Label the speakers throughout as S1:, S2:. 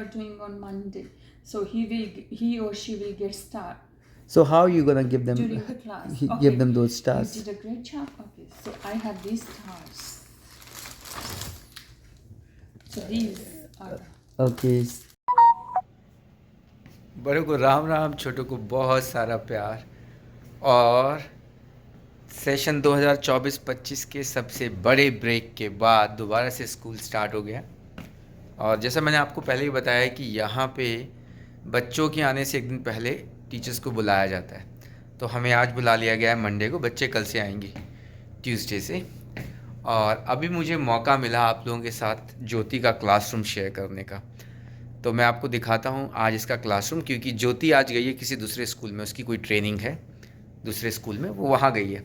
S1: are doing on Monday. So he or she will get star
S2: So how are you gonna give them
S1: during the class.
S2: give them those stars?
S1: You did a great job. Okay, so I have these stars. So these are
S2: Okay. बड़ों को राम राम, छोटों को बहुत सारा प्यार। और session 2024-25 के सबसे बड़े ब्रेक के बाद दोबारा से स्कूल स्टार्ट हो गया। और जैसा मैंने आपको पहले ही बताया कि यहाँ पे बच्चों के आने से एक दिन पहले टीचर्स को बुलाया जाता है। तो हमें आज बुला लिया गया है मंडे को, बच्चे कल से आएंगे ट्यूसडे से। और अभी मुझे मौका मिला आप लोगों के साथ ज्योति का क्लासरूम शेयर करने का। तो मैं आपको दिखाता हूँ आज इसका क्लासरूम, क्योंकि ज्योति आज गई है किसी दूसरे स्कूल में, उसकी कोई ट्रेनिंग है दूसरे स्कूल में, वो वहाँ गई है।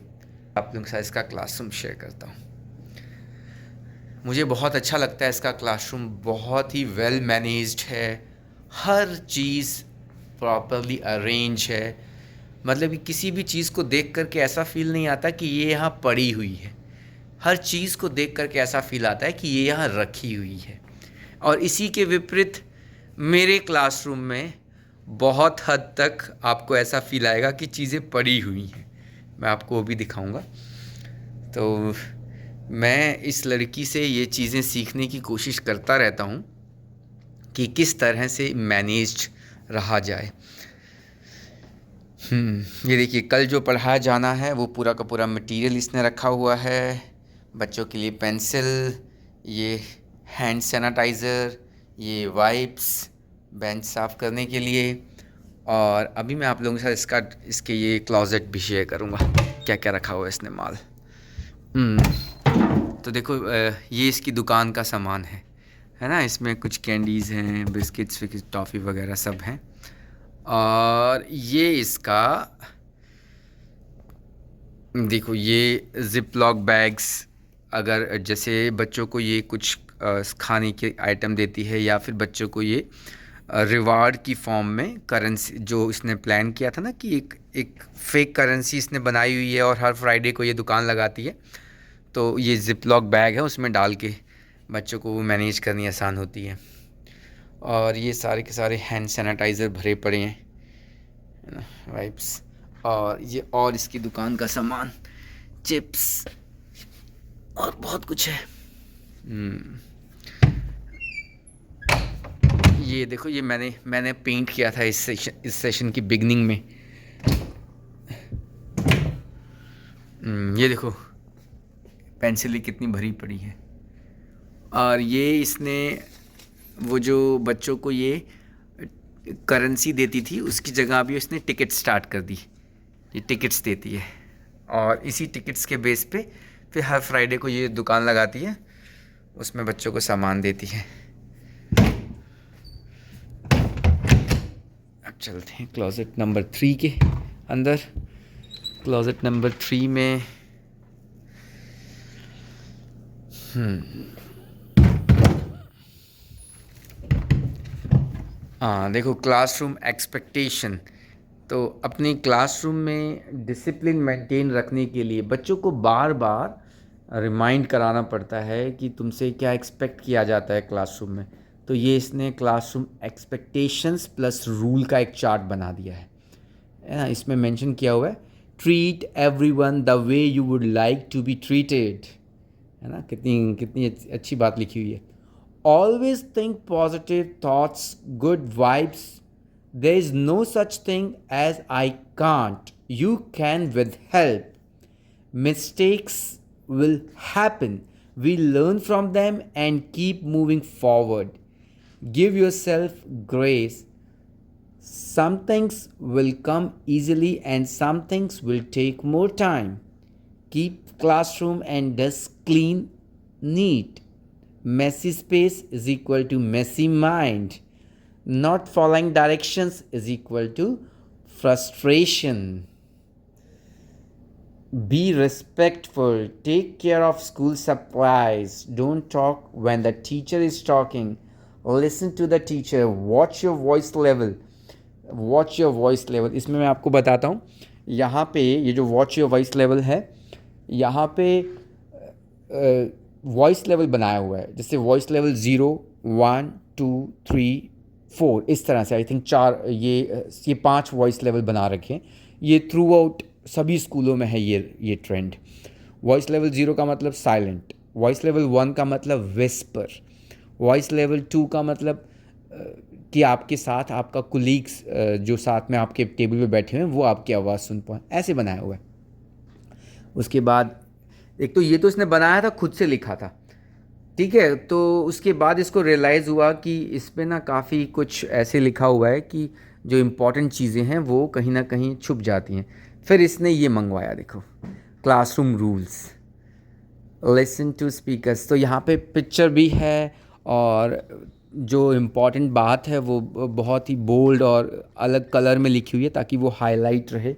S2: आप लोगों के साथ इसका क्लासरूम शेयर करता हूँ। मुझे बहुत अच्छा लगता है इसका क्लासरूम, बहुत ही वेल मैनेज्ड है, हर चीज़ प्रॉपरली अरेंज है। मतलब कि किसी भी चीज़ को देख करके ऐसा फील नहीं आता कि ये यहाँ पड़ी हुई है, हर चीज़ को देख करके ऐसा फील आता है कि ये यहाँ रखी हुई है। और इसी के विपरीत मेरे क्लासरूम में बहुत हद तक आपको ऐसा फील आएगा कि चीज़ें पड़ी हुई हैं। मैं आपको वो भी दिखाऊंगा। तो मैं इस लड़की से ये चीज़ें सीखने की कोशिश करता रहता हूँ कि किस तरह से मैनेज्ड रहा जाए। ये देखिए, कल जो पढ़ाया जाना है वो पूरा का पूरा मटेरियल इसने रखा हुआ है। बच्चों के लिए पेंसिल, ये हैंड सैनिटाइज़र, ये वाइप्स बेंच साफ़ करने के लिए। और अभी मैं आप लोगों के साथ इसके ये क्लोजेट भी शेयर करूँगा, क्या क्या रखा हुआ है इसने माल। तो देखो, ये इसकी दुकान का सामान है ना। इसमें कुछ कैंडीज़ हैं, बिस्किट्स टॉफ़ी वगैरह सब हैं। और ये इसका देखो, ये ज़िप लॉक बैग्स, अगर जैसे बच्चों को ये कुछ खाने के आइटम देती है, या फिर बच्चों को ये रिवार्ड की फॉर्म में करेंसी, जो इसने प्लान किया था ना कि एक फ़ेक करेंसी इसने बनाई हुई है और हर फ्राइडे को ये दुकान लगाती है। तो ये ज़िप लॉक बैग है, उसमें डाल के बच्चों को वो मैनेज करनी आसान होती है। और ये सारे के सारे हैंड सैनिटाइज़र भरे पड़े हैं, वाइप्स। और ये और इसकी दुकान का सामान, चिप्स और बहुत कुछ है। ये देखो, ये मैंने पेंट किया था इस सेशन की बिगनिंग में। ये देखो पेंसिलें कितनी भरी पड़ी है। और ये इसने वो जो बच्चों को ये करेंसी देती थी उसकी जगह भी इसने टिकट स्टार्ट कर दी। ये टिकट्स देती है और इसी टिकट्स के बेस पे फिर हर फ्राइडे को ये दुकान लगाती है, उसमें बच्चों को सामान देती है। अब चलते हैं क्लोजेट नंबर 3 के अंदर। क्लोजेट नंबर 3 में देखो, क्लासरूम एक्सपेक्टेशन। तो अपनी क्लासरूम में डिसिप्लिन मेंटेन रखने के लिए बच्चों को बार बार रिमाइंड कराना पड़ता है कि तुमसे क्या एक्सपेक्ट किया जाता है क्लासरूम में। तो ये इसने क्लासरूम एक्सपेक्टेशंस प्लस रूल का एक चार्ट बना दिया है ना। इसमें मेंशन किया हुआ है, treat everyone the way you would like to be treated, है ना। कितनी अच्छी बात लिखी हुई है। Always think positive thoughts, good vibes. There is no such thing as I can't. You can with help. Mistakes will happen. We learn from them and keep moving forward. Give yourself grace. Some things will come easily and some things will take more time. Keep classroom and desk clean, neat. Messy space is equal to messy mind. Not following directions is equal to frustration. Be respectful. Take care of school supplies. Don't talk when the teacher is talking. Listen to the teacher. Watch your voice level. Watch your voice level. इसमें मैं आपको बताता हूँ, यहाँ पे ये जो watch your voice level है, यहाँ पे वॉइस लेवल बनाया हुआ है। जैसे वॉइस लेवल 0, 1, 2, 3, 4 इस तरह से, आई थिंक 4, ये 5 वॉइस लेवल बना रखे हैं। ये थ्रू आउट सभी स्कूलों में है ये ट्रेंड। वॉइस लेवल 0 का मतलब साइलेंट, वॉइस लेवल 1 का मतलब विस्पर, वॉइस लेवल 2 का मतलब कि आपके साथ आपका कुलीग्स जो साथ में आपके टेबल पे बैठे हुए हैं वो आपकी आवाज़ सुन पाएँ, ऐसे बनाया हुआ है। उसके बाद एक तो ये तो इसने बनाया था, खुद से लिखा था, ठीक है। तो उसके बाद इसको रियलाइज़ हुआ कि इस पे ना काफ़ी कुछ ऐसे लिखा हुआ है कि जो इम्पोर्टेंट चीज़ें हैं वो कहीं ना कहीं छुप जाती हैं। फिर इसने ये मंगवाया, देखो, classroom rules, listen to speakers. तो यहाँ पे पिक्चर भी है और जो इम्पोर्टेंट बात है वो बहुत ही बोल्ड और अलग कलर में लिखी हुई है ताकि वो हाईलाइट रहे।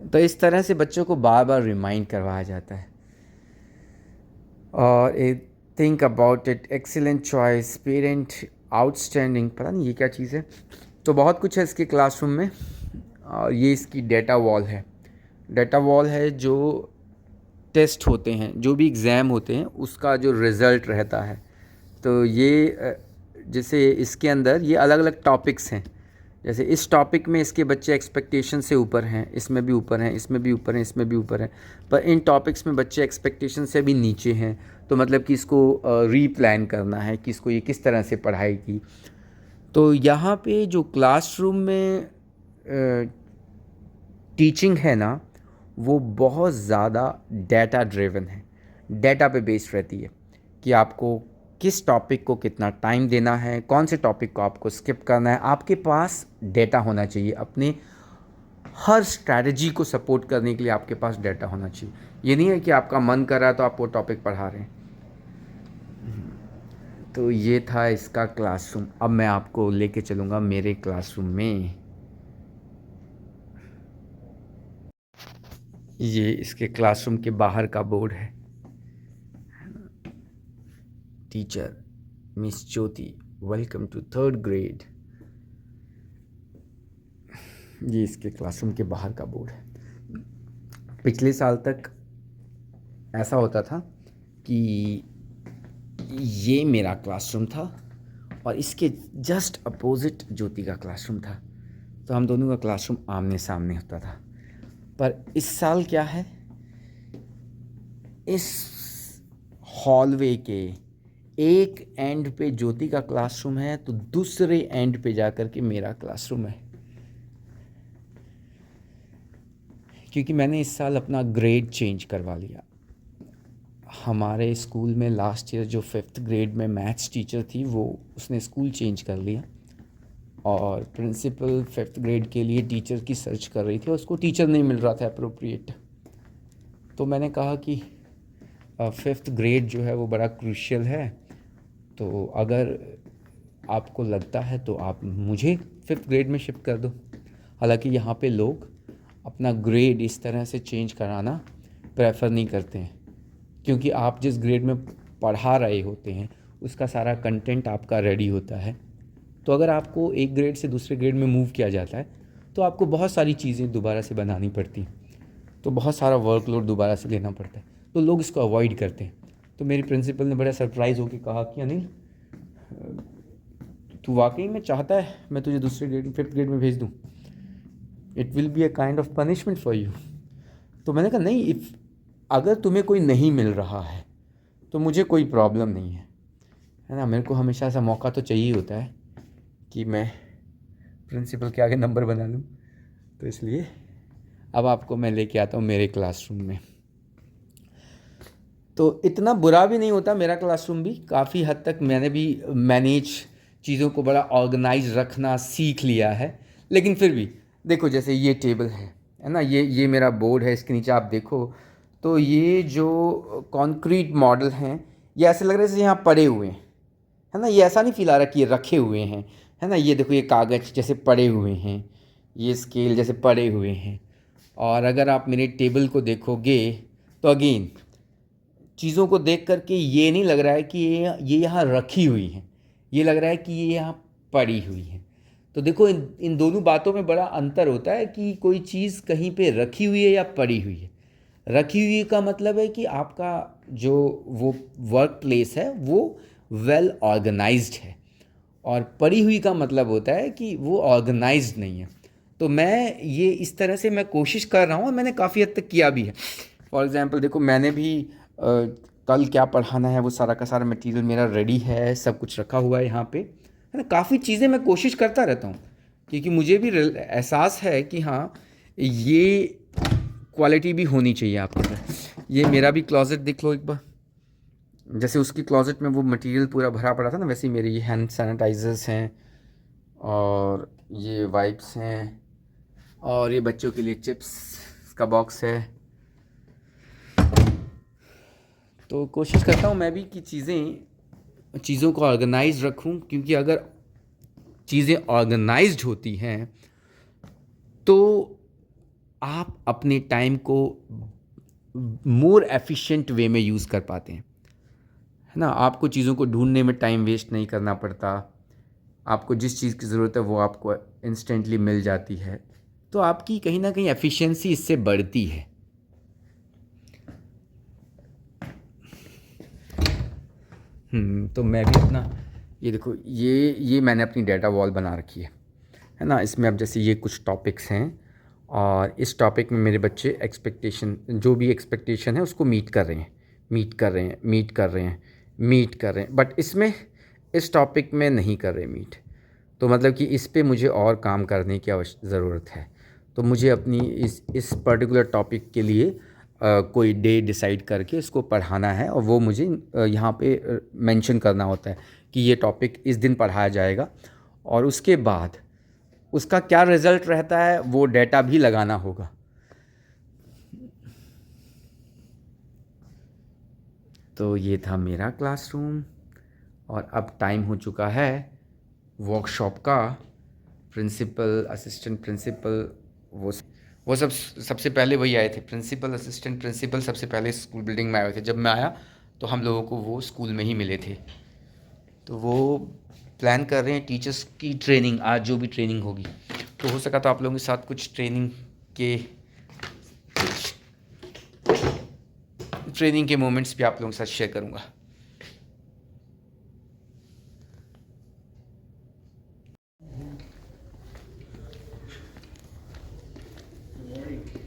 S2: तो इस तरह से बच्चों को बार बार रिमाइंड करवाया जाता है। और think about it, excellent choice, parent, outstanding, पता नहीं ये क्या चीज़ है। तो बहुत कुछ है इसके क्लासरूम में। और ये इसकी डेटा वॉल है। डेटा वॉल है जो टेस्ट होते हैं, जो भी एग्ज़ाम होते हैं उसका जो रिज़ल्ट रहता है। तो ये जैसे इसके अंदर ये अलग अलग टॉपिक्स हैं। जैसे इस टॉपिक में इसके बच्चे एक्सपेक्टेशन से ऊपर हैं, इसमें भी ऊपर हैं, इसमें भी ऊपर हैं, इसमें भी ऊपर हैं। पर इन टॉपिक्स में बच्चे एक्सपेक्टेशन से भी नीचे हैं। तो मतलब कि इसको रीप्लान करना है कि इसको ये किस तरह से पढ़ाई की। तो यहाँ पे जो क्लासरूम में टीचिंग है ना, वो बहुत ज़्यादा डेटा ड्रिवन है, डेटा पे बेस्ड रहती है कि आपको किस टॉपिक को कितना टाइम देना है, कौन से टॉपिक को आपको स्किप करना है। आपके पास डेटा होना चाहिए, अपने हर स्ट्रैटेजी को सपोर्ट करने के लिए आपके पास डेटा होना चाहिए। ये नहीं है कि आपका मन कर रहा है तो आप वो टॉपिक पढ़ा रहे हैं। तो ये था इसका क्लासरूम। अब मैं आपको लेके चलूँगा मेरे क्लासरूम में। ये इसके क्लासरूम के बाहर का बोर्ड है। Teacher miss Jyoti, welcome to 3rd grade. ये इसके क्लासरूम के बाहर का बोर्ड है। पिछले साल तक ऐसा होता था कि ये मेरा क्लासरूम था और इसके जस्ट अपोजिट ज्योति का क्लासरूम था। तो हम दोनों का क्लासरूम आमने सामने होता था। पर इस साल क्या है, इस हॉलवे के एक एंड पे ज्योति का क्लासरूम है तो दूसरे एंड पे जाकर के मेरा क्लासरूम है। क्योंकि मैंने इस साल अपना ग्रेड चेंज करवा लिया। हमारे स्कूल में लास्ट ईयर जो 5th ग्रेड में मैथ्स टीचर थी वो उसने स्कूल चेंज कर लिया और प्रिंसिपल 5th ग्रेड के लिए टीचर की सर्च कर रही थी और उसको टीचर नहीं मिल रहा था अप्रोप्रिएट। तो मैंने कहा कि 5th ग्रेड जो है वो बड़ा क्रूशियल है, तो अगर आपको लगता है तो आप मुझे 5th ग्रेड में शिफ्ट कर दो। हालांकि यहाँ पे लोग अपना ग्रेड इस तरह से चेंज कराना प्रेफर नहीं करते हैं, क्योंकि आप जिस ग्रेड में पढ़ा रहे होते हैं उसका सारा कंटेंट आपका रेडी होता है। तो अगर आपको एक ग्रेड से दूसरे ग्रेड में मूव किया जाता है तो आपको बहुत सारी चीज़ें दोबारा से बनानी पड़ती, तो बहुत सारा वर्कलोड दोबारा से लेना पड़ता है, तो लोग इसको अवॉइड करते हैं। तो मेरी प्रिंसिपल ने बड़ा सरप्राइज़ होकर कहा कि अनिल, तू वाकई में चाहता है मैं तुझे दूसरे ग्रेड 5th ग्रेड में भेज दूँ? It will be a kind of punishment for you. तो मैंने कहा नहीं, इफ़ अगर तुम्हें कोई नहीं मिल रहा है तो मुझे कोई प्रॉब्लम नहीं है ना। मेरे को हमेशा ऐसा मौका तो चाहिए होता है कि मैं प्रिंसिपल के आगे नंबर बना लूँ। तो इसलिए अब आपको मैं लेके आता हूँ मेरे क्लासरूम में। तो इतना बुरा भी नहीं होता मेरा क्लासरूम भी, काफ़ी हद तक मैंने भी मैनेज चीज़ों को बड़ा ऑर्गेनाइज रखना सीख लिया है। लेकिन फिर भी देखो, जैसे ये टेबल है ना, ये मेरा बोर्ड है, इसके नीचे आप देखो तो ये जो कंक्रीट मॉडल हैं ये ऐसे लग रहा है जैसे यहाँ पड़े हुए हैं, है ना। ये ऐसा नहीं फील आ रहा कि ये रखे हुए हैं, है ना। ये देखो, ये कागज़ जैसे पड़े हुए हैं, ये स्केल जैसे पड़े हुए हैं। और अगर आप मेरे टेबल को देखोगे तो अगेन चीज़ों को देख करके ये नहीं लग रहा है कि ये यहाँ रखी हुई हैं, ये लग रहा है कि ये यहाँ पड़ी हुई हैं। तो देखो, इन दोनों बातों में बड़ा अंतर होता है कि कोई चीज़ कहीं पे रखी हुई है या पड़ी हुई है। रखी हुई का मतलब है कि आपका जो वो वर्क प्लेस है वो वेल ऑर्गेनाइज्ड है, और पड़ी हुई का मतलब होता है कि वो ऑर्गेनाइज्ड नहीं है। तो मैं ये इस तरह से मैं कोशिश कर रहा हूँ और मैंने काफ़ी हद तक किया भी है। फॉर एग्ज़ाम्पल देखो, मैंने भी कल क्या पढ़ाना है वो सारा का सारा मटेरियल मेरा रेडी है, सब कुछ रखा हुआ है यहाँ पे, है ना। काफ़ी चीज़ें मैं कोशिश करता रहता हूँ क्योंकि मुझे भी एहसास है कि हाँ, ये क्वालिटी भी होनी चाहिए आपके अंदर। ये मेरा भी क्लोज़ेट देख लो एक बार। जैसे उसकी क्लोज़ेट में वो मटेरियल पूरा भरा पड़ा था ना, वैसे ही मेरे ये हैंड सैनिटाइजर्स हैं और ये वाइप्स हैं और ये बच्चों के लिए चिप्स का बॉक्स है। तो कोशिश करता हूँ मैं भी कि चीज़ों को ऑर्गेनाइज रखूँ, क्योंकि अगर चीज़ें ऑर्गेनाइज्ड होती हैं तो आप अपने टाइम को मोर एफिशिएंट वे में यूज़ कर पाते हैं, है ना। आपको चीज़ों को ढूंढने में टाइम वेस्ट नहीं करना पड़ता। आपको जिस चीज़ की ज़रूरत है वो आपको इंस्टेंटली मिल जाती है। तो आपकी कहीं ना कहीं एफिशिएंसी इससे बढ़ती है। तो मैं भी अपना ये देखो, ये मैंने अपनी डाटा वॉल बना रखी है ना। इसमें अब जैसे ये कुछ टॉपिक्स हैं और इस टॉपिक में मेरे बच्चे एक्सपेक्टेशन, जो भी एक्सपेक्टेशन है उसको मीट कर रहे हैं, बट इसमें इस टॉपिक में नहीं कर रहे मीट। तो मतलब कि इस पे मुझे और काम करने की ज़रूरत है। तो मुझे अपनी इस पर्टिकुलर टॉपिक के लिए कोई डे डिसाइड करके इसको पढ़ाना है और वो मुझे यहाँ पे मेंशन करना होता है कि ये टॉपिक इस दिन पढ़ाया जाएगा और उसके बाद उसका क्या रिज़ल्ट रहता है वो डेटा भी लगाना होगा। तो ये था मेरा क्लासरूम और अब टाइम हो चुका है वर्कशॉप का। प्रिंसिपल, असिस्टेंट प्रिंसिपल, वो सबसे पहले वही आए थे। प्रिंसिपल, असिस्टेंट प्रिंसिपल सबसे पहले स्कूल बिल्डिंग में आए थे। जब मैं आया तो हम लोगों को वो स्कूल में ही मिले थे। तो वो प्लान कर रहे हैं टीचर्स की ट्रेनिंग, आज जो भी ट्रेनिंग होगी। तो हो सका तो आप लोगों के साथ कुछ ट्रेनिंग के मोमेंट्स भी आप लोगों के साथ शेयर करूँगा।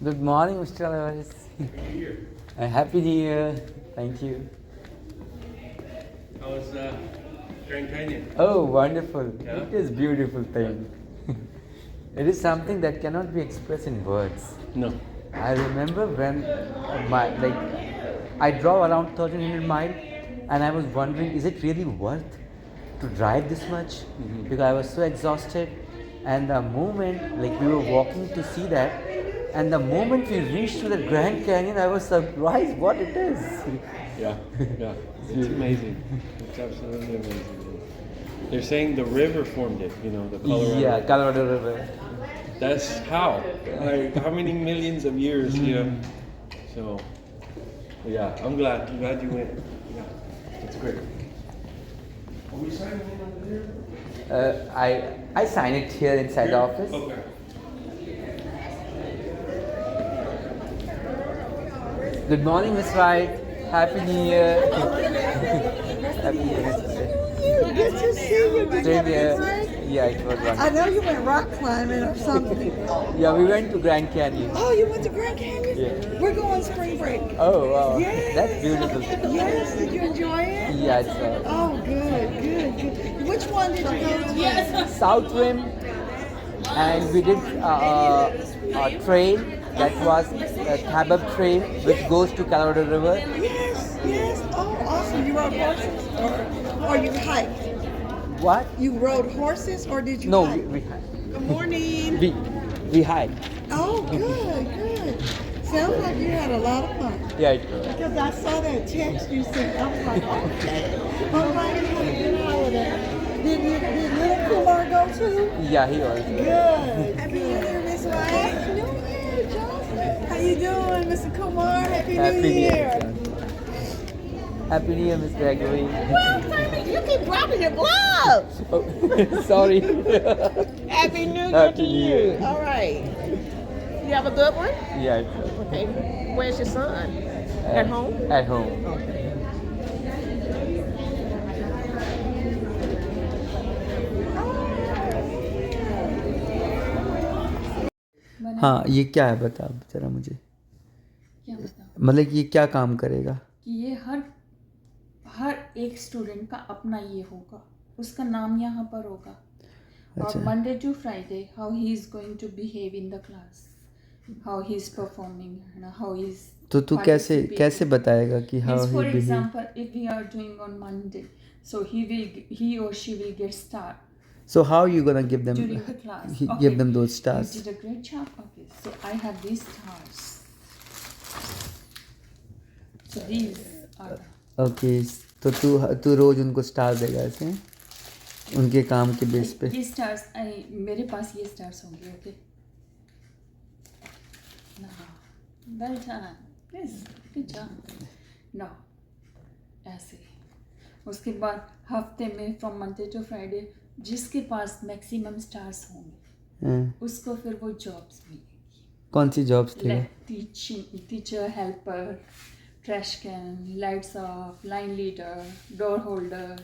S2: Good morning, Mr. Alvarez. Happy New Year. Thank you.
S3: How was Grand Canyon?
S2: Oh, wonderful.
S3: Yeah?
S2: It is beautiful thing. It is something that cannot be expressed in words.
S3: No.
S2: I remember when I drove around 1300 miles and I was wondering, is it really worth to drive this much? Because I was so exhausted. And the moment, like we were walking to see that, and the moment we reached to the Grand Canyon, I was surprised what it is.
S3: Yeah, yeah. It's amazing. It's absolutely amazing. They're saying the river formed it, the Colorado.
S2: Yeah, Colorado River.
S3: That's how. Like, how many millions of years, So, yeah, I'm glad you went. Yeah, that's great. Are we signing in over there?
S2: I sign it here inside the office.
S3: Okay.
S2: Good morning, Miss Wright. Happy New Year. Happy New Year.
S4: Good to see you. Did you
S2: Same
S4: have a
S2: here.
S4: good break?
S2: Yeah, it was
S4: I
S2: wonderful.
S4: know you went rock climbing or something.
S2: Yeah, we went to Grand Canyon.
S4: Oh, you went to Grand Canyon?
S2: Yeah.
S4: We're going spring break.
S2: Oh, wow.
S4: Yes.
S2: That's beautiful.
S4: Yes, did you enjoy it?
S2: Yeah, it's
S4: Oh, good. Which one did you go to? Yes.
S2: South Rim, and we did a trail that was a Thabab trail which goes to Colorado River.
S4: Yes. Oh, awesome. You rode horses or you hiked?
S2: What?
S4: You rode horses or did you
S2: No,
S4: hike?
S2: we hiked.
S4: Good morning.
S2: We hiked.
S4: Oh, good. Sounds like you had a lot of fun.
S2: Yeah, it was.
S4: Because I saw that text you sent. I was like, okay. I'm glad you had a good holiday. Did little Kumar go too?
S2: Yeah, he was.
S4: Good. Happy New Year, Miss White. Happy New Year, Johnson. How you doing, Mr. Kumar? Happy New Year.
S2: Happy New Year, Miss Gregory.
S4: You keep dropping your gloves.
S2: Oh, sorry.
S4: Happy New Year
S2: Happy
S4: to
S2: New
S4: you.
S2: Year.
S4: All right. You have a good one?
S2: Yeah, it was.
S4: Okay. Where's your son? At home?
S2: At home.
S4: Okay.
S2: हाँ, ये क्या है बता जरा मुझे,
S1: क्या बताऊँ
S2: मतलब कि ये क्या काम करेगा?
S1: कि ये हर एक स्टूडेंट का अपना ये होगा, उसका नाम यहाँ पर होगा। और
S2: अच्छा।
S1: Monday to Friday how he is going to behave in the class, how he is performing, how he is
S2: तो तू कैसे बताएगा कि how he
S1: for
S2: behave?
S1: example, if we are doing on Monday, so he or she will get star
S2: So how you gonna give them
S1: during the class.
S2: give them those stars?
S1: You did a great job. Okay, so I have these stars. So these are
S2: okay, तो तू रोज उनको star देगा ऐसे उनके काम के base पे?
S1: ये stars. मेरे पास ये stars होंगे. Okay. Now, well done. Yes, good job. Now, ऐसे. उसके बाद हफ्ते में फ्रॉम मंडे टू फ्राइडे जिसके पास मैक्सिमम स्टार्स होंगे
S2: हाँ।
S1: उसको फिर वो जॉब्स मिलेंगी।
S2: कौन सी जॉब्स थे?
S1: Teacher, helper, trash can, lights off, line leader, door holder.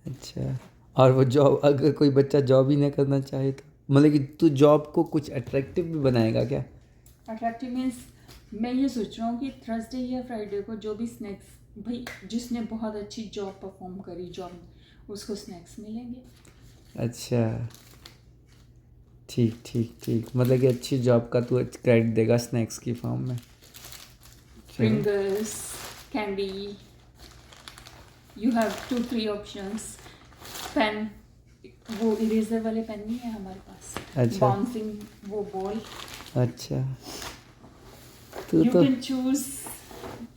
S2: अच्छा, और वो जॉब अगर कोई बच्चा जॉब ही नहीं करना चाहे तो मतलब कि तू जॉब को कुछ अट्रैक्टिव भी बनाएगा क्या?
S1: अट्रैक्टिव मीन्स मैं ये सोच रहा हूँ कि थर्सडे या फ्राइडे को जो भी स्नैक्स, भाई जिसने बहुत अच्छी जॉब परफॉर्म करी जॉब, उसको स्नैक्स मिलेंगे।
S2: अच्छा, ठीक ठीक ठीक, मतलब कि अच्छी जॉब का तू क्रेडिट देगा स्नैक्स की फॉर्म में।
S1: Pringles, candy. You have 2-3 options. Pen, वो इरेजर वाले पेन नहीं है हमारे पास।
S2: अच्छा।
S1: बाउंसिंग वो बॉल।
S2: अच्छा, तू
S1: You
S2: तो
S1: can choose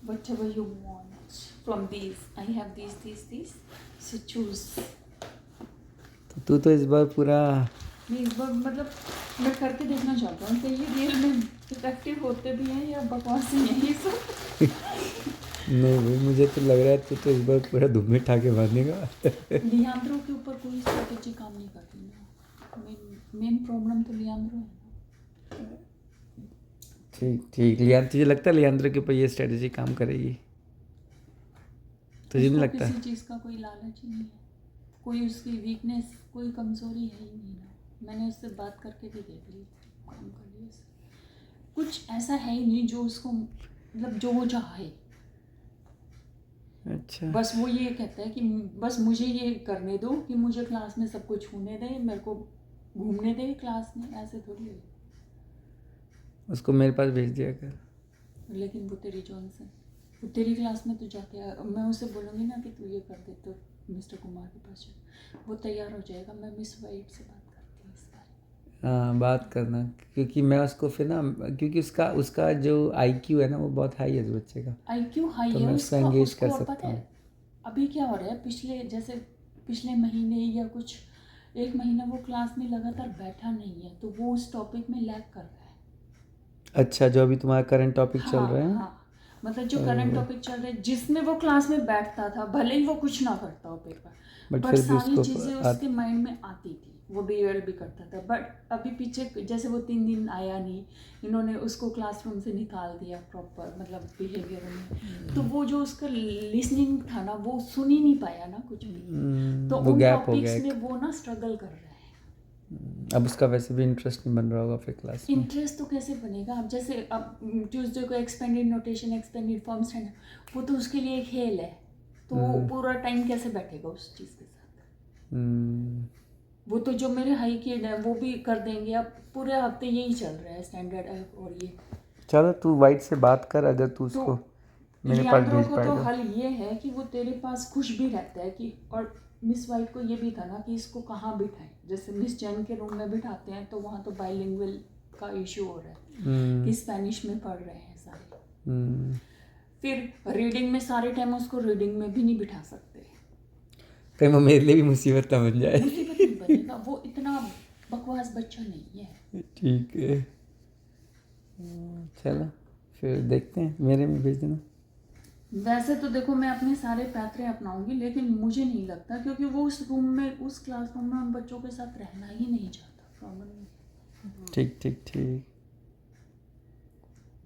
S1: whatever you want from these. I have these. So choose.
S2: तू तो इस बार पूरा
S1: मैं इस बार मतलब मैं करके देखना चाहता हूँ कि ये रियल में इफेक्टिव होते भी हैं या बकवास ही है ये सब।
S2: नहीं भाई, मुझे तो लग रहा है तू तो इस बार पूरा धूम में ठाके मारनेगा।
S1: लियांड्रो के ऊपर कोई स्ट्रेटेजी काम नहीं करती ना। मेन प्रॉब्लम तो लियांड्रो है ना।
S2: ठीक ठीक, तुझे लगता है लियांड्रो के ऊपर ये स्ट्रेटजी काम करेगी? तुझे नहीं
S1: उसको
S2: लगता?
S1: किसी चीज़ का कोई लालच ही नहीं है, कोई उसकी वीकनेस, कोई कमज़ोरी है ही नहीं ना। मैंने उससे बात करके भी देख ली, काम कर लिया उससे। कुछ ऐसा है ही नहीं जो उसको मतलब जो वो चाहे।
S2: अच्छा,
S1: बस वो ये कहता है कि बस मुझे ये करने दो कि मुझे क्लास में सब कुछ छूने दे, मेरे को घूमने दे क्लास में, ऐसे थोड़ी है।
S2: उसको मेरे पास भेज दिया कर।
S1: लेकिन वो तेरी जॉनसन, वो तेरी क्लास में तो जाके मैं उसे बोलूँगी ना कि तू ये कर दे तो मिस्टर कुमार के पास जाओ, वो तैयार हो जाएगा। मैं मिस वाइट से बात करती हूँ इस बारे में।
S2: हाँ, बात करना, क्योंकि मैं उसको फिर ना, क्योंकि उसका जो IQ है ना वो बहुत हाई है उस बच्चे का,
S1: IQ हाई
S2: तो
S1: है
S2: मैं उसको engage कर
S1: और
S2: सकता
S1: पता है
S2: हूँ।
S1: अभी क्या हो रहा है, पिछले महीने या कुछ एक महीना वो क्लास में लगातार बैठा नहीं है, तो वो उस टॉपिक में लैग कर रहा है।
S2: अच्छा, जो अभी तुम्हारा करंट टॉपिक चल रहा है?
S1: हाँ, मतलब जो करंट टॉपिक चल रहा है जिसमें वो क्लास में बैठता था, भले ही वो कुछ ना करता हो पेपर,
S2: बट
S1: बट
S2: फिर भी
S1: सारी
S2: उसको
S1: चीज़ें उसके माइंड में आती थी, वो बिहेवियर भी करता था। बट अभी पीछे जैसे वो 3 दिन आया नहीं, इन्होंने उसको क्लासरूम से निकाल दिया प्रॉपर, मतलब बिहेवियर में, तो वो जो उसका लिसनिंग था ना वो सुन ही नहीं पाया ना कुछ भी, तो
S2: वो
S1: उन
S2: गैप हो
S1: टॉपिक्स
S2: गया
S1: में वो ना स्ट्रगल कर रहा है।
S2: अब उसका वैसे भी इंटरेस्ट नहीं बन रहा होगा फिर क्लास में।
S1: इंटरेस्ट तो कैसे बनेगा? अब जैसे अब ट्यूसडे को एक्सपेंडेड नोटेशन, एक्सपेंडेड फॉर्म्स है ना, वो तो उसके लिए खेल है, तो वो पूरा टाइम कैसे बैठेगा उस चीज़ के साथ? वो तो जो मेरे हाई किड है वो भी कर देंगे। अब पूरे हफ्ते यही चल रहा है स्टैंडर्ड एफ और ये।
S2: चलो तू वाइट से बात कर, अगर तू
S1: तो
S2: उसको मेरे पास
S1: लियांड्रो
S2: भेज
S1: को तो
S2: पाएगा।
S1: हल ये है कि वो तेरे पास खुश भी रहता है कि, और मिस वाइट को ये भी था ना कि इसको कहाँ बिठाएं। जैसे मिस जैन के रूम में बिठाते हैं तो वहाँ तो बाइलिंगुअल का इशू हो रहा है कि स्पेनिश में पढ़ रहे हैं सारे। फिर रीडिंग में सारे टाइम उसको रीडिंग में भी नहीं बिठा सकते,
S2: कहीं वो मेरे लिए भी मुसीबत ना बन जाए।
S1: मुसीबत नहीं बनेगा, वो इतना बकवास बच्चा नहीं है।
S2: ठीक है, चलो फिर देखते हैं, मेरे में भेज देना।
S1: वैसे तो देखो मैं अपने सारे पैतरे अपनाऊंगी, लेकिन मुझे नहीं लगता, क्योंकि वो उस रूम में, उस क्लासरूम में उन बच्चों के साथ रहना ही नहीं चाहता। प्रॉब्लम
S2: ठीक ठीक ठीक,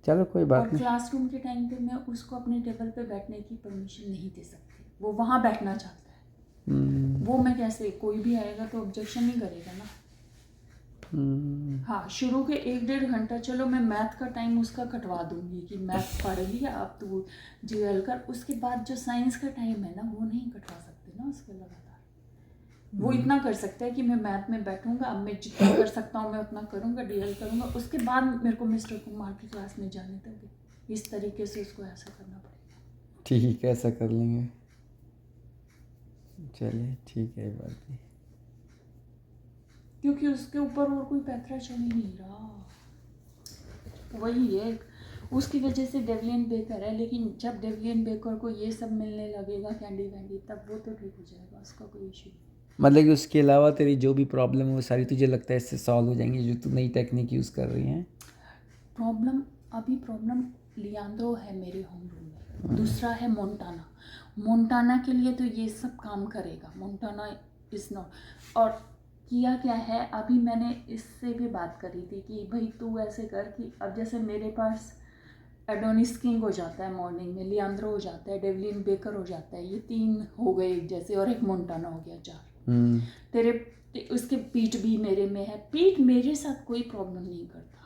S2: चलो कोई बात
S1: और
S2: नहीं।
S1: क्लासरूम के टाइम पे मैं उसको अपने टेबल पे बैठने की परमिशन नहीं दे सकती, वो वहाँ बैठना चाहता है। वो मैं कैसे, कोई भी आएगा तो ऑब्जेक्शन नहीं करेगा ना। हाँ, शुरू के 1-1.5 घंटा चलो मैं मैथ का टाइम उसका कटवा दूंगी कि मैथ पढ़ लिया अब तू जीएल कर। उसके बाद जो साइंस का टाइम है ना वो नहीं कटवा सकते ना उसके लगातार। वो इतना कर सकता है कि मैं मैथ में बैठूंगा, अब मैं जितना कर सकता हूँ मैं उतना करूँगा, डीएल करूँगा, उसके बाद मेरे को मिस्टर कुमार की क्लास में जाने दोगे। इस तरीके से उसको ऐसा करना पड़ेगा।
S2: ठीक है, ऐसा कर लेंगे। चलिए ठीक है, बात नहीं।
S1: क्योंकि उसके ऊपर और कोई पैतरा चल ही नहीं रहा। वही है, उसकी वजह से डेवलियन बेकर है, लेकिन जब डेवलियन बेकर को ये सब मिलने लगेगा कैंडी वैंडी, तब वो तो ठीक हो जाएगा, उसका कोई इशू नहीं।
S2: मतलब कि उसके अलावा तेरी जो भी प्रॉब्लम है वो सारी तुझे लगता है इससे सॉल्व हो जाएंगी, जो तू नई टेक्निक यूज़ कर रही है?
S1: प्रॉब्लम लियांड्रो है मेरे होम रूम में, दूसरा है मोंटाना। मोंटाना के लिए तो ये सब काम करेगा, मोंटाना इज नॉट। और किया क्या है, अभी मैंने इससे भी बात करी थी कि भाई तू ऐसे कर कि अब जैसे मेरे पास एडोनिस किंग हो जाता है मॉर्निंग में, लियांड्रो हो जाता है, डेवलिन बेकर हो जाता है, ये 3 हो गए एक जैसे, और एक मोंटाना हो गया 4। तेरे उसके पीठ भी मेरे में है। पीठ मेरे साथ कोई प्रॉब्लम नहीं करता।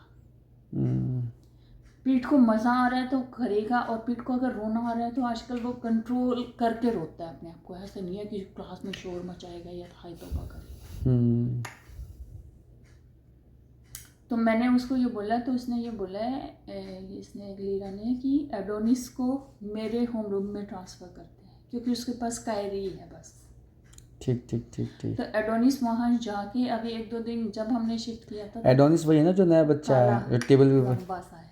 S1: पीठ को मज़ा आ रहा है तो करेगा, और पीठ को अगर रोना आ रहा है तो आजकल वो कंट्रोल करके रोता है अपने आप को। ऐसा नहीं है कि क्लास में शोर मचाएगा या हाई तौबा करेगा। तो मैंने उसको ये बोला, तो उसने ये बोला है, इसने लीरा ने, कि एडोनिस को मेरे होम रूम में ट्रांसफ़र करते हैं क्योंकि उसके पास कायरी है बस।
S2: ठीक ठीक ठीक ठीक।
S1: तो एडोनिस वहाँ जाके अभी 1-2 दिन जब हमने शिफ्ट किया था,
S2: एडोनिस वही है ना जो नया बच्चा है, जो टेबल पे
S1: लंबा सा है,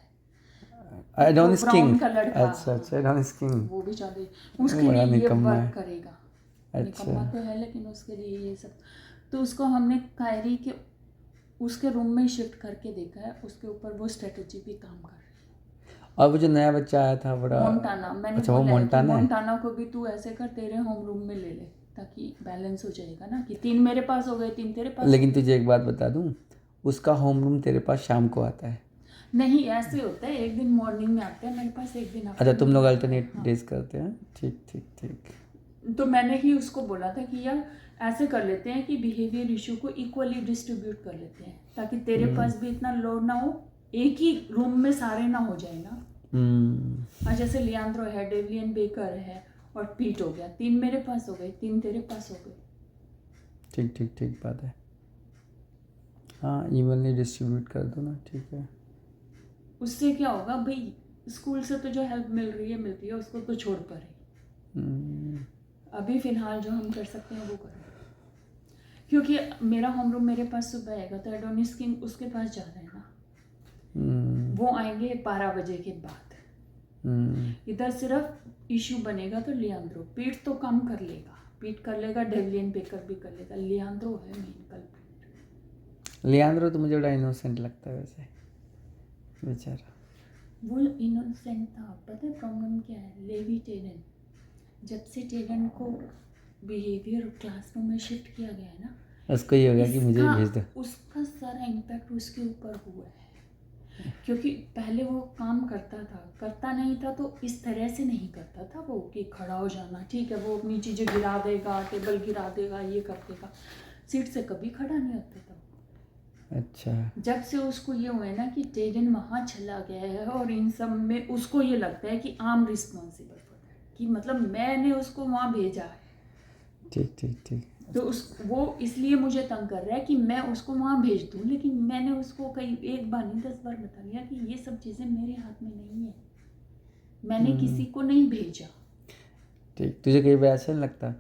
S2: एडोनिस
S1: वो
S2: किंग।
S1: ब्राउन का लड़का।
S2: अच्छा, एडोनिस किंग।
S1: वो भी चाहते उसके लिए ये
S2: निकम्मा है।
S1: वर्क करेगा।
S2: अच्छा।
S1: निकम्मा तो है लेकिन उसके लिए ये सब। तो उसको हमने कायरी के उसके रूम में शिफ्ट करके देखा है, उसके ऊपर वो स्ट्रेटजी भी काम कर रही है।
S2: और वो जो नया बच्चा आया था बड़ा
S1: मोंटाना, मैंने
S2: अच्छा, वो
S1: बोला है कि
S2: मोंटाना है।
S1: मोंटाना को भी तू ऐसे कर, तेरे होम रूम में ले ले, ताकि बैलेंस हो जाएगा ना, कि 3 मेरे पास हो गए, 3 तेरे पास।
S2: लेकिन तुझे एक बात बता दूं, उसका होम रूम तेरे पास शाम को आता है।
S1: नहीं, ऐसे होता है, एक दिन मॉर्निंग में आता है मेरे पास, एक दिन
S2: अच्छा, तुम लोग अल्टरनेट
S1: हाँ।
S2: डेज करते हैं। ठीक ठीक ठीक।
S1: तो मैंने ही उसको बोला था कि यार ऐसे कर लेते हैं कि बिहेवियर इशू को इक्वली डिस्ट्रीब्यूट कर लेते हैं, ताकि तेरे पास भी इतना लोड ना हो, एक ही रूम में सारे ना हो जाए ना। और जैसे लियांड्रो है, डेवलियन बेकर है, और पीट हो गया, 3 मेरे पास हो गए, 3 तेरे पास हो गए।
S2: ठीक ठीक ठीक बात है। हाँ, इवनली डिस्ट्रीब्यूट कर दो ना, ठीक है।
S1: उससे क्या होगा भाई, स्कूल से तो जो हेल्प मिल रही है उसको तो छोड़ पर ही। अभी फ़िलहाल जो हम कर सकते हैं वो करें, क्योंकि मेरा होम रूम मेरे पास सुबह आएगा तो एडोनिस किंग उसके पास जा रहे हैं ना, वो आएंगे 12 बजे के बाद। इधर सिर्फ इशू बनेगा तो लियांड्रो। पीठ तो कम कर लेगा, डेवलियन बेकर भी कर लेगा, लियांड्रो है मेन कल्प्रिट।
S2: लियांड्रो तो मुझे बड़ा इनोसेंट लगता है वैसे, बेचारा।
S1: वो इनोसेंट था, पता है प्रॉब्लम क्या है, लेवी टेरन। जब से टेरन को बिहेवियर क्लासरूम में शिफ्ट किया गया है ना,
S2: उसको ये हो गया कि मुझे ही भेज दो।
S1: उसका सारा इम्पैक्ट उसके ऊपर हुआ है, क्योंकि पहले वो काम करता नहीं था, तो इस तरह से नहीं करता था वो कि खड़ा हो जाना, ठीक है, वो अपनी चीज़ें गिरा देगा, टेबल गिरा देगा, ये कर देगा, सीट से कभी खड़ा नहीं होता था।
S2: अच्छा।
S1: जब से उसको ये हुआ है ना कि टेरन वहाँ चला गया है, और इन सब में उसको ये लगता है कि I am responsible for that, कि मतलब मैंने उसको वहाँ भेजा है।
S2: ठीक ठीक ठीक।
S1: तो वो इसलिए मुझे तंग कर रहा है कि मैं उसको वहाँ भेज दूँ, लेकिन मैंने उसको कई 1 बार नहीं 10 बार बता दिया कि ये सब चीज़ें मेरे हाथ में नहीं है, मैंने किसी को नहीं भेजा।
S2: ठीक, तुझे कई बार ऐसा नहीं लगता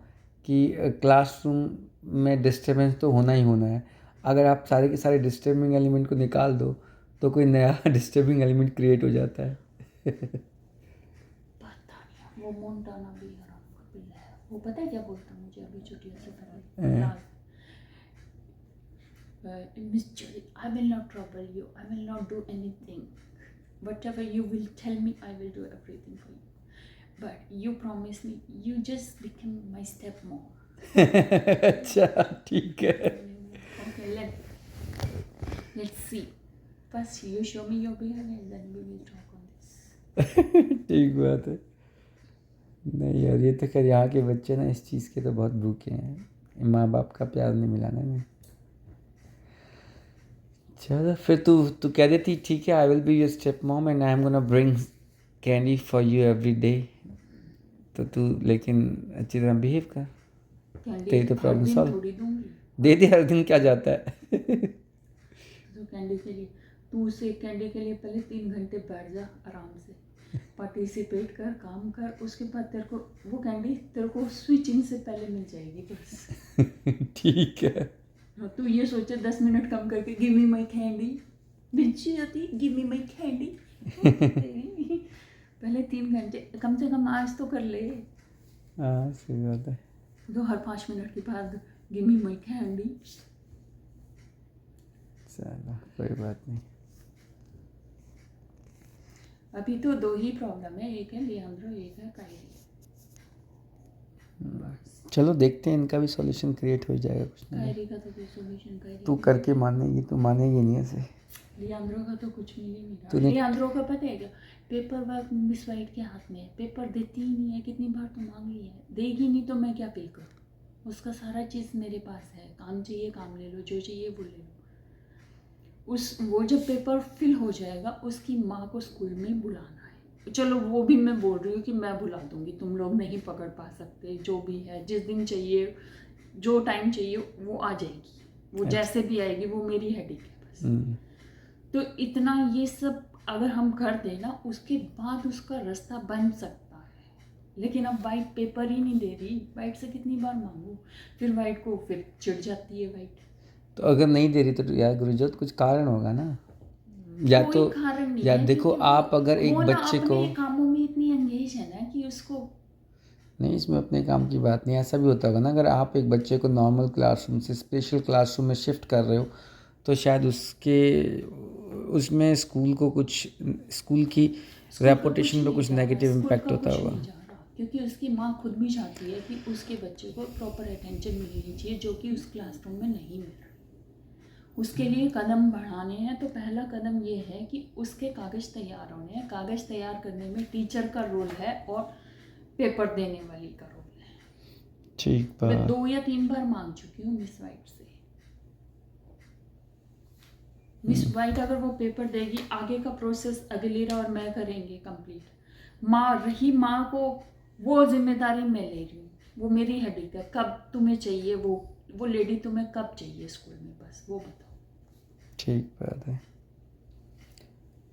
S2: कि क्लासरूम में डिस्टर्बेंस तो होना ही होना है, अगर आप सारे के सारे डिस्टर्बिंग एलिमेंट को निकाल दो तो कोई नया डिस्टर्बिंग एलिमेंट क्रिएट हो जाता है।
S1: पता नहीं, वो मोंटाना भी हराम का पिल्ला है। वो पता है क्या बोलता मुझे अभी छुट्टियों से पहले, miss Jolly, I will not trouble you, I will not do anything, whatever you will tell me, I will do everything for you, but you promise me, you just become my stepmom.
S2: अच्छा, ठीक है।
S1: Okay, let's see. First you show me your behavior and then we will talk on this.
S2: ठीक बात है। नहीं यार, ये तो खैर यहाँ के बच्चे ना इस चीज़ के तो बहुत भूखे हैं, माँ बाप का प्यार नहीं मिला ना इन्हें। चलो फिर तू कह देती ठीक है, I will be your step mom and I am gonna bring candy for you every day. तो तू लेकिन अच्छी तरह बिहेव कर,
S1: कैंडी
S2: तेरी तो
S1: हर
S2: प्रॉब्लम
S1: दिन
S2: सॉल्व।
S1: थोड़ी दूंगी।
S2: दे दे, हर दिन क्या जाता है।
S1: तो कैंडी के लिए तू उसे कैंडी के लिए पहले 3 घंटे बैठ जा आराम से, पार्टिसिपेट कर, काम कर, उसके बाद तेरे को वो कैंडी तेरे को स्विचिंग से पहले मिल जाएगी बस।
S2: ठीक है।
S1: हाँ, तू ये सोचे 10 मिनट कम करके गिव मी माई कैंडी, बिच्छी होती गिव मी माई कैंडी। पहले 3 घंटे कम से कम आज तो कर ले।
S2: हाँ सही बात है।
S1: तो हर 5 मिनट के बाद गिव मी माई कैंडी।
S2: चलो कोई बात नहीं।
S1: अभी तो 2 ही प्रॉब्लम है, एक है लियांड्रो, एक है कायरी।
S2: चलो देखते हैं, इनका भी सॉल्यूशन क्रिएट हो जाएगा कुछ नहीं।
S1: कायरी का तो कोई सोल्यूशन कायरी
S2: तू करके मानेगी, तू मानेगी नहीं ऐसे।
S1: लियांड्रो का तो कुछ मिल ही नहीं रहा।
S2: तूने-
S1: लियांड्रो का पता है क्या, पेपर वर्क मिस वाइट के हाथ में है, पेपर देती ही नहीं है, कितनी बार तो मांग ली है, देगी नहीं तो मैं क्या पे करूँ, उसका सारा चीज़ मेरे पास है, काम चाहिए काम ले लो, जो चाहिए वो ले लो। वो जब पेपर फिल हो जाएगा उसकी माँ को स्कूल में बुलाना है। चलो वो भी मैं बोल रही हूँ कि मैं बुला दूँगी, तुम लोग नहीं पकड़ पा सकते, जो भी है, जिस दिन चाहिए, जो टाइम चाहिए वो आ जाएगी, वो जैसे भी आएगी, वो मेरी हेडेक है बस। तो इतना ये सब अगर हम कर दें ना, उसके बाद उसका रास्ता बन सकता है। लेकिन अब वाइट पेपर ही नहीं दे रही, वाइट से कितनी बार मांगू, फिर वाइट को फिर चिढ़ जाती है वाइट।
S2: तो अगर नहीं दे रही तो यार गुरुजोत कुछ कारण होगा ना, या
S1: कोई
S2: तो
S1: कारण नहीं
S2: या
S1: है,
S2: देखो
S1: क्योंकि
S2: आप अगर एक
S1: वो ना
S2: बच्चे को
S1: अपने कामों में इतनी एंगेज है ना कि उसको
S2: नहीं, इसमें अपने काम की बात नहीं, ऐसा भी होता होगा ना, अगर आप एक बच्चे को नॉर्मल क्लासरूम से स्पेशल क्लासरूम में शिफ्ट कर रहे हो तो शायद उसमें स्कूल को कुछ, स्कूल की रेपुटेशन पे कुछ नेगेटिव इम्पैक्ट होता होगा।
S1: क्योंकि उसकी माँ खुद भी चाहती है कि उसके बच्चे को प्रॉपर अटेंशन मिलनी चाहिए, जो कि उस क्लासरूम में नहीं मिल रही। उसके लिए कदम बढ़ाने हैं, तो पहला कदम ये है कि उसके कागज़ तैयार होने हैं। कागज़ तैयार करने में टीचर का रोल है और पेपर देने वाली का रोल है।
S2: ठीक
S1: मैं
S2: बात।
S1: 2 या 3 बार मांग चुकी हूँ मिस वाइट से। मिस वाइट अगर वो पेपर देगी, आगे का प्रोसेस अगलीरा और मैं करेंगे कंप्लीट। माँ को वो जिम्मेदारी मैं ले रही हूँ, वो मेरी हेडेक है। कब तुम्हें चाहिए वो लेडी तुम्हें कब चाहिए स्कूल में, बस वो बताओ।
S2: ठीक बात है।
S1: वो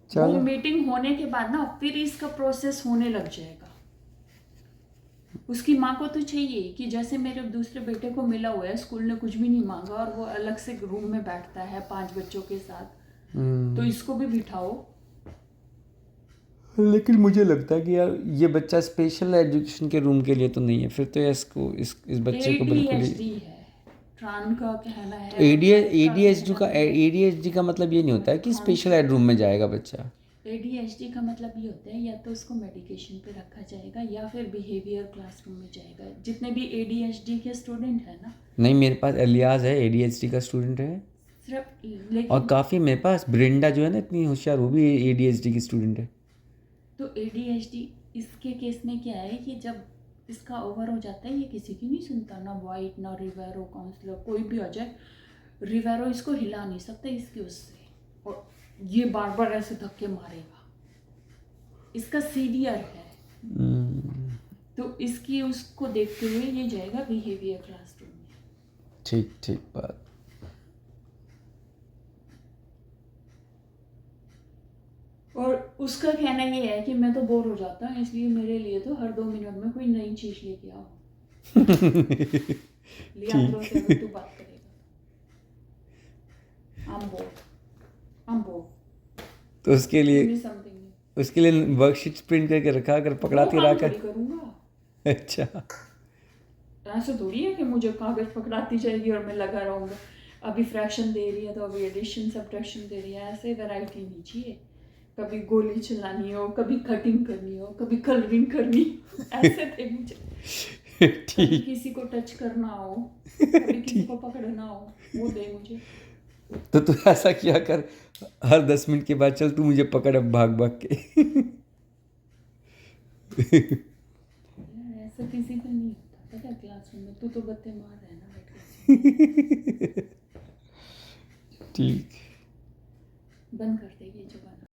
S2: चलो
S1: मीटिंग होने के बाद ना फिर इसका प्रोसेस होने लग जाएगा। उसकी माँ को तो चाहिए कि जैसे मेरे दूसरे बेटे को मिला हुआ है, स्कूल ने कुछ भी नहीं मांगा और वो अलग से रूम में बैठता है 5 बच्चों के साथ, तो इसको भी बिठाओ।
S2: लेकिन मुझे लगता है कि यार ये बच्चा स्पेशल एजुकेशन के रूम के लिए तो नहीं है, फिर तो इसको इस बच्चे को बिल्कुल ही
S1: ADHD है, ट्रान का कहना है।
S2: ADHD का मतलब ये नहीं होता है कि स्पेशल एड रूम में जाएगा बच्चा।
S1: ADHD का मतलब ये होता है या तो उसको मेडिकेशन पे रखा जाएगा या फिर बिहेवियर क्लासरूम में जाएगा। जितने भी ADHD के स्टूडेंट है ना,
S2: नहीं, मेरे पास एलियाज है, ADHD का स्टूडेंट है,
S1: सिर्फ लेकिन
S2: और काफ़ी मेरे पास ब्रिंडा जो है ना इतनी होशियार, वो भी ADHD की स्टूडेंट है।
S1: तो ADHD इसके केस में क्या है कि जब इसका ओवर हो जाता है, ये किसी की नहीं सुनता, ना वाइट ना रिवेरो काउंसलर, कोई भी आ जाए, रिवेरो इसको हिला नहीं सकता इसकी उससे, और ये बार बार ऐसे धक्के मारेगा। इसका सीवियर है, तो इसकी उसको देखते हुए ये जाएगा बिहेवियर क्लासरूम में।
S2: ठीक बात।
S1: और उसका कहना ये है कि मैं तो बोर हो जाता हूँ, इसलिए मेरे लिए तो हर 2 मिनट में कोई नई चीज लेके आओ। लियांड्रो से अगर तू बात करेगा, I'm bored.
S2: तो उसके
S1: Give
S2: लिए
S1: me something new.
S2: Worksheet print करके रखा कर, पकड़ाती
S1: वो
S2: रहा
S1: काम
S2: कर।
S1: थोड़ी करूँगा,
S2: अच्छा
S1: ऐसे थोड़ी है कि मुझे कागज पकड़ाती जाएगी और मैं लगा रहूँगा। अभी फ्रैक्शन दे रही है तो अभी एडिशन सब्ट्रैक्शन दे रही है, ऐसे वैरायटी नहीं चाहिए। कभी गोली चलानी हो, कभी कटिंग करनी हो, कभी कलरिंग करनी हो, ऐसे थे मुझे। कभी किसी को टच करना हो, कभी किसी को पकड़ना हो, वो दे मुझे।
S2: तो तू ऐसा किया कर, हर 10 मिनट के बाद चल तू मुझे पकड़ अब भाग के।
S1: ऐसा किसी को नहीं होता, पता है क्लासरूम में तू तो गत्ते मार रहा है ना बैठ के।
S2: ठीक।
S1: बंद कर दे ये जो बना